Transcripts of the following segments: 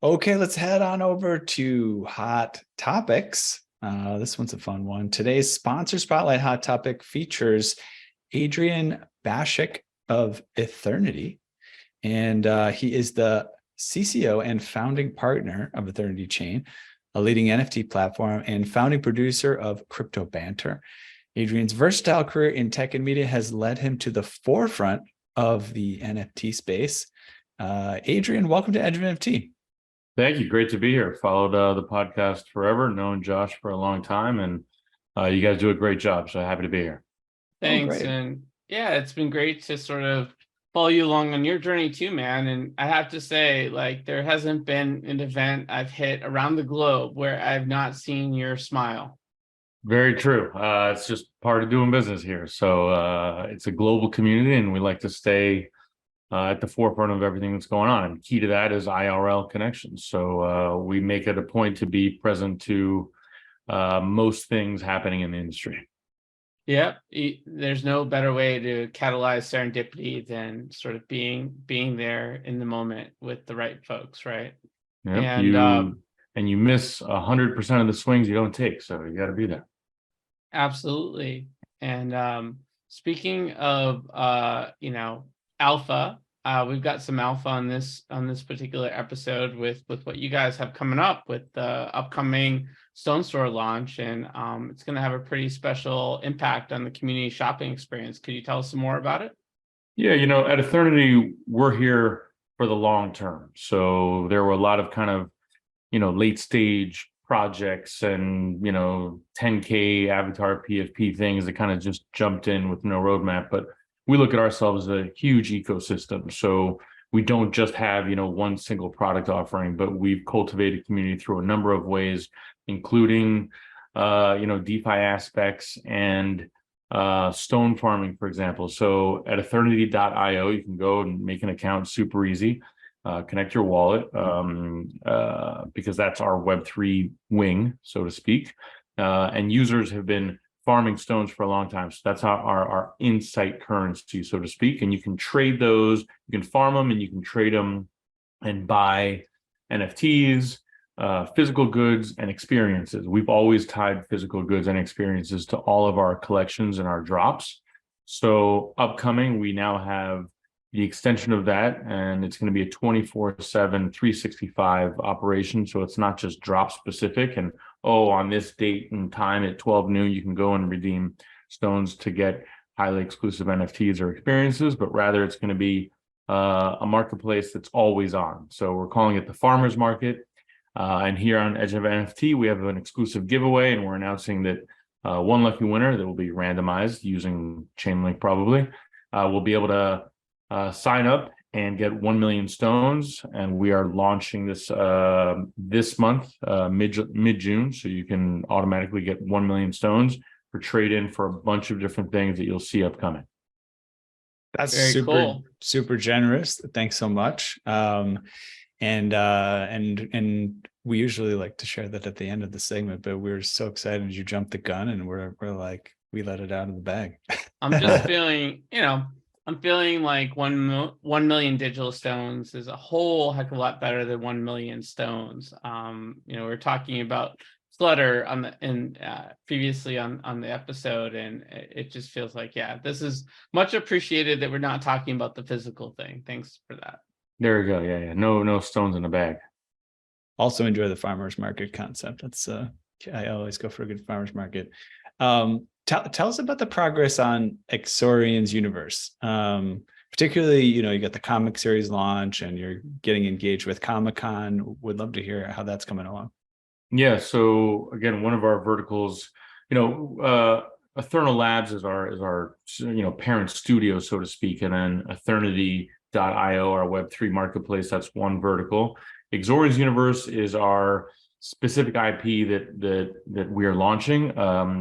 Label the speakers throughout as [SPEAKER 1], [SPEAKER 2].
[SPEAKER 1] Okay, let's head on over to Hot Topics. This one's a fun one. Today's sponsor spotlight hot topic features Adrian Baschuk of Ethernity. And he is the CCO and founding partner of Ethernity Chain, a leading NFT platform, and founding producer of crypto Banter. Adrian's versatile career in tech and media has led him to the forefront of the NFT space. Adrian, welcome to Edge of NFT.
[SPEAKER 2] Thank you. Great to be here. Followed the podcast forever, known Josh for a long time, and you guys do a great job. So happy to be here.
[SPEAKER 3] Thanks. And yeah, it's been great to sort of follow you along on your journey too, man. And I have to say, like, there hasn't been an event I've hit around the globe where I've not seen your smile.
[SPEAKER 2] Very true. It's just part of doing business here. So it's a global community, and we like to stay at the forefront of everything that's going on. And key to that is IRL connections. So we make it a point to be present to most things happening in the industry.
[SPEAKER 3] Yep. There's no better way to catalyze serendipity than sort of being there in the moment with the right folks, right?
[SPEAKER 2] Yep. And you miss 100% of the swings you don't take. So you got to be there.
[SPEAKER 3] Absolutely. And speaking of, alpha, we've got some alpha on this particular episode with what you guys have coming up with the upcoming Stone Store launch, and it's going to have a pretty special impact on the community shopping experience. Could you tell us some more about it?
[SPEAKER 2] Yeah, at Ethernity, we're here for the long term. So there were a lot of kind of, late stage projects and, 10K avatar PFP things that kind of just jumped in with no roadmap. But we look at ourselves as a huge ecosystem. So we don't just have, one single product offering, but we've cultivated community through a number of ways, including, DeFi aspects and stone farming, for example. So at Ethernity.io, you can go and make an account super easy, connect your wallet, because that's our Web3 wing, so to speak. And users have been farming stones for a long time. So that's our insight currency, so to speak. And you can trade those, you can farm them, and you can trade them and buy NFTs, physical goods, and experiences. We've always tied physical goods and experiences to all of our collections and our drops. So upcoming, we now have the extension of that, and it's going to be a 24/7, 365 operation. So it's not just drop specific and, on this date and time at 12 noon, you can go and redeem stones to get highly exclusive NFTs or experiences, but rather it's going to be a marketplace that's always on. So we're calling it the farmers market. And here on Edge of NFT, we have an exclusive giveaway, and we're announcing that one lucky winner that will be randomized using Chainlink probably will be able to sign up and get 1 million stones. And we are launching this this month, mid-June. So you can automatically get 1 million stones for trade-in for a bunch of different things that you'll see upcoming.
[SPEAKER 1] That's
[SPEAKER 3] very
[SPEAKER 1] super
[SPEAKER 3] cool.
[SPEAKER 1] Super generous. Thanks so much. And we usually like to share that at the end of the segment, but we're so excited you jumped the gun, and we're like, we let it out of the bag.
[SPEAKER 3] I'm just feeling, I'm feeling like 1 million digital stones is a whole heck of a lot better than 1 million stones. We're talking about Flutter previously on the episode, and it just feels like, this is much appreciated that we're not talking about the physical thing. Thanks for that.
[SPEAKER 2] There we go. Yeah. No stones in the bag.
[SPEAKER 1] Also enjoy the farmers market concept. That's I always go for a good farmers market. Tell us about the progress on Ethernitys Universe. Particularly, you got the comic series launch, and you're getting engaged with Comic-Con. Would love to hear how that's coming along. Yeah.
[SPEAKER 2] So again, one of our verticals, Ethernal Labs is our parent studio, so to speak, and then Ethernity.io, our Web3 marketplace. That's one vertical. Ethernitys Universe is our specific IP that we are launching.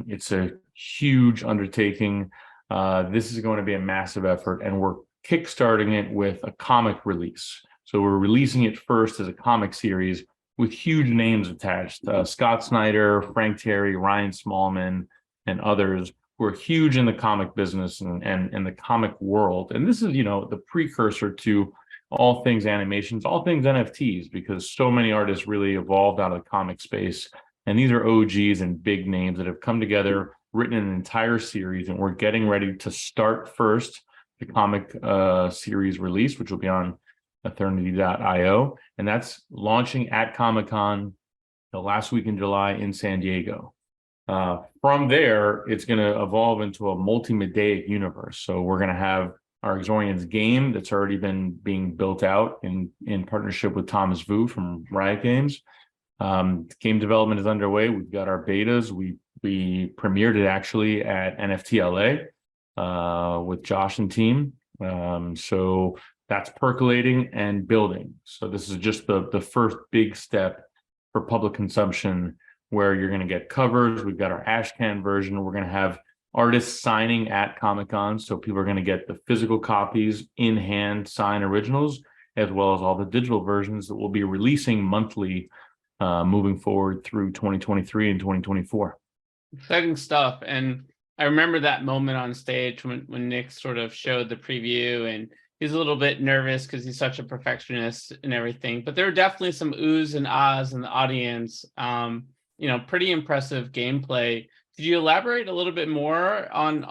[SPEAKER 2] It's a huge undertaking. This is going to be a massive effort, and we're kickstarting it with a comic release. So we're releasing it first as a comic series with huge names attached. Scott Snyder, Frank Terry, Ryan Smallman, and others who are huge in the comic business and the comic world. And this is, the precursor to all things animations, all things NFTs, because so many artists really evolved out of the comic space. And these are OGs and big names that have come together, written an entire series, and we're getting ready to start first the comic series release, which will be on Ethernity.io. And that's launching at Comic-Con the last week in July in San Diego. From there, it's going to evolve into a multi-medaic universe. So we're going to have our Exorians game that's already been being built out in partnership with Thomas Vu from Riot Games. Game development is underway. We've got our betas. We premiered it actually at NFT LA with Josh and team. So that's percolating and building. So this is just the first big step for public consumption, where you're going to get covers. We've got our Ashcan version. We're going to have artists signing at Comic-Con. So people are going to get the physical copies in hand, sign originals, as well as all the digital versions that we'll be releasing monthly moving forward through 2023 and 2024.
[SPEAKER 3] Exciting stuff. And I remember that moment on stage when Nick sort of showed the preview, and he's a little bit nervous because he's such a perfectionist and everything. But there were definitely some oohs and ahs in the audience. Pretty impressive gameplay. Could you elaborate a little bit more on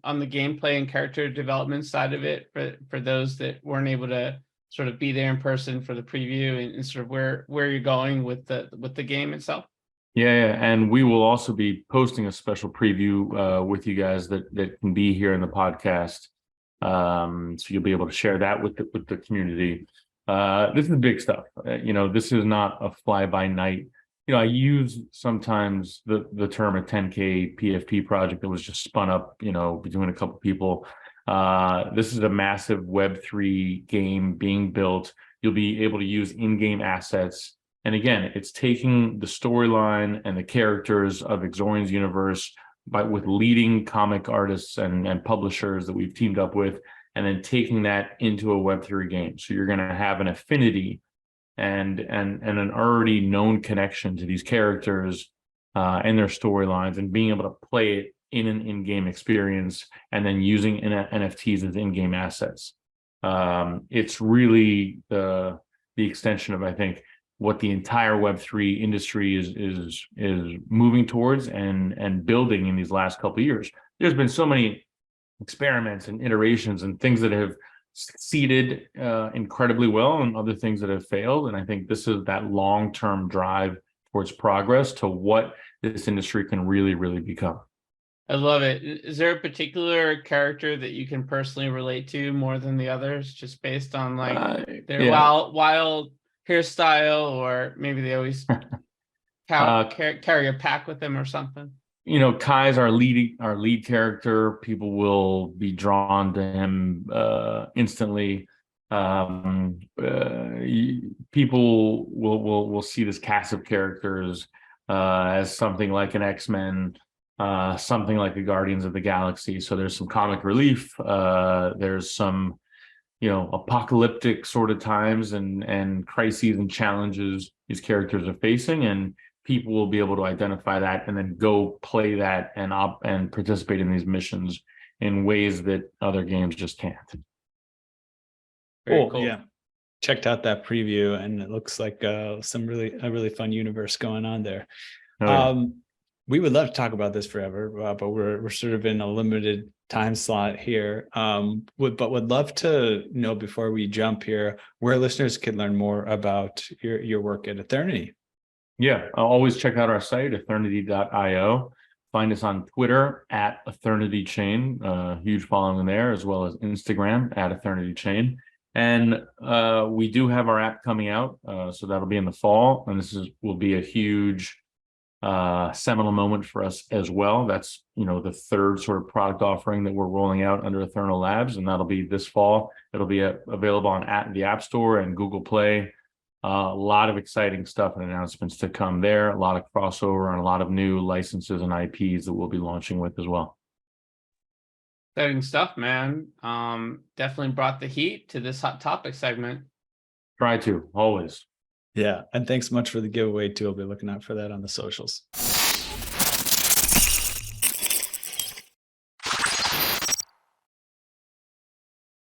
[SPEAKER 3] the gameplay and character development side of it for those that weren't able to sort of be there in person for the preview, and sort of where you're going with the game itself?
[SPEAKER 2] Yeah, and we will also be posting a special preview with you guys that can be here in the podcast. So you'll be able to share that with the community. This is big stuff. This is not a fly-by-night. I use sometimes the term a 10K PFP project that was just spun up, between a couple people. This is a massive Web3 game being built. You'll be able to use in-game assets. And again, it's taking the storyline and the characters of Exorian's Universe with leading comic artists and publishers that we've teamed up with, and then taking that into a Web3 game. So you're going to have an affinity and an already known connection to these characters and their storylines, and being able to play it in an in-game experience, and then using NFTs as in-game assets. It's really the extension of, I think, what the entire Web3 industry is moving towards and building in these last couple of years. There's been so many experiments and iterations and things that have succeeded incredibly well, and other things that have failed. And I think this is that long-term drive towards progress to what this industry can really, really become.
[SPEAKER 3] I love it. Is there a particular character that you can personally relate to more than the others, just based on their wild hairstyle, or maybe they always carry a pack with them or something?
[SPEAKER 2] Kai's our lead character. People will be drawn to him instantly. People will see this cast of characters as something like an X-Men, something like the Guardians of the Galaxy. So there's some comic relief. There's some apocalyptic sort of times and crises and challenges these characters are facing, and people will be able to identify that and then go play that and participate in these missions in ways that other games just can't.
[SPEAKER 1] Cool. Yeah, checked out that preview, and it looks like a really fun universe going on there.
[SPEAKER 2] Oh, yeah.
[SPEAKER 1] We would love to talk about this forever, but we're sort of in a limited time slot here. Would love to know, before we jump here, where listeners can learn more about your work at Ethernity.
[SPEAKER 2] Yeah, I'll always check out our site, Ethernity.io. Find us on Twitter at Ethernity Chain, huge following there, as well as Instagram at Ethernity Chain. And we do have our app coming out, so that'll be in the fall, and will be a huge seminal moment for us as well. That's the third sort of product offering that we're rolling out under Ethernal Labs, and that'll be this fall. It'll be available on the App Store and Google Play. A lot of exciting stuff and announcements to come there. A lot of crossover and a lot of new licenses and IPs that we'll be launching with as well.
[SPEAKER 3] Exciting stuff, man. Definitely brought the heat to this hot topic segment.
[SPEAKER 2] Try to, always.
[SPEAKER 1] Yeah, and thanks much for the giveaway too. I'll be looking out for that on the socials.